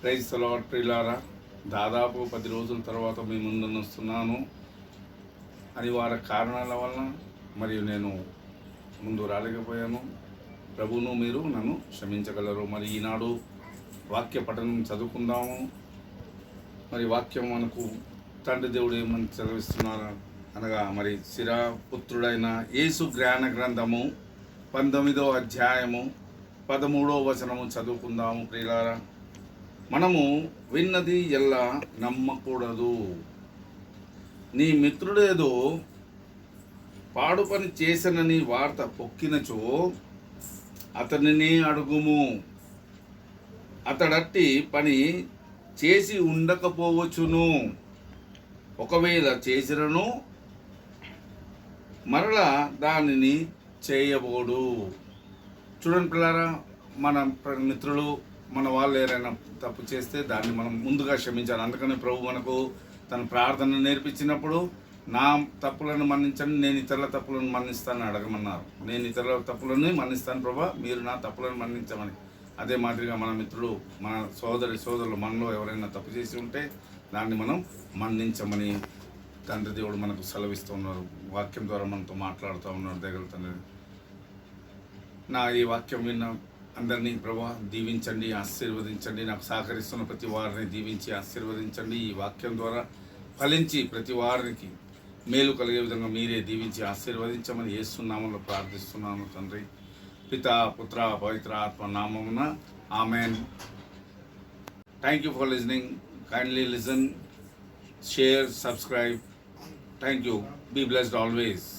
Praise the lord ప్రియులారా, దాదాపు 10 రోజుల తర్వాత మీ ముందు వస్తున్నాను. అనివార్య కారణాల వలన మరియు నేను ముందు రాలేకపోయాను. ప్రభువును మీరు నన్ను క్షమించగలరు. మరి ఈనాడు వాక్య పఠనం చదువుకుందాము. మరి వాక్యం మనకు తండ్రి దేవుడు ఏమని చదివిస్తున్నారు అనగా, మరి శిరాపుత్రుడైన యేసు జ్ఞాన గ్రంథము 19వ అధ్యాయము 13వ వచనము చదువుకుందాము. ప్రియులారా, మనము విన్నది ఎల్లా నమ్మకూడదు. నీ మిత్రుడేదో పాడు పని చేసనని వార్త పొక్కినచో అతనిని అడుగుము. అతడట్టి పని చేసి ఉండకపోవచ్చును. ఒకవేళ చేసినను మరలా దానిని చేయబోడు. చూడండి పిల్లారా, మన మిత్రులు మన వాళ్ళు ఏదైనా తప్పు చేస్తే దాన్ని మనం ముందుగా క్షమించాలి. అందుకని ప్రభు మనకు తన ప్రార్థన నేర్పించినప్పుడు, నా తప్పులను మన్నించండి, నేను ఇతరుల తప్పులను మన్నిస్తానని అడగమన్నారు. నేను ఇతరుల తప్పులను మన్నిస్తాను ప్రభా, మీరు నా తప్పులను మన్నించమని. అదే మాదిరిగా మన మిత్రులు, మన సోదరులు మనలో ఎవరైనా తప్పు చేసి ఉంటే దాన్ని మనం మన్నించమని తండ్రి దేవుడు మనకు సెలవిస్తూ ఉన్నారు. వాక్యం ద్వారా మనతో మాట్లాడుతూ ఉన్నారు. దగ్గర తండ్రి, నా ఈ వాక్యం విన్న అందరినీ ప్రభా దీవించండి, ఆశీర్వదించండి. నాకు సహకరిస్తున్న ప్రతి వారిని దీవించి ఆశీర్వదించండి. ఈ వాక్యం ద్వారా ఫలించి ప్రతి వారికి మేలు కలిగే విధంగా మీరే దీవించి ఆశీర్వదించమని యేసు నామములో ప్రార్థిస్తున్నాను తండ్రి. పితా పుత్ర పవిత్ర ఆత్మ నామమున amen. Thank you for listening. Kindly listen, share, subscribe. Thank you. Be blessed always.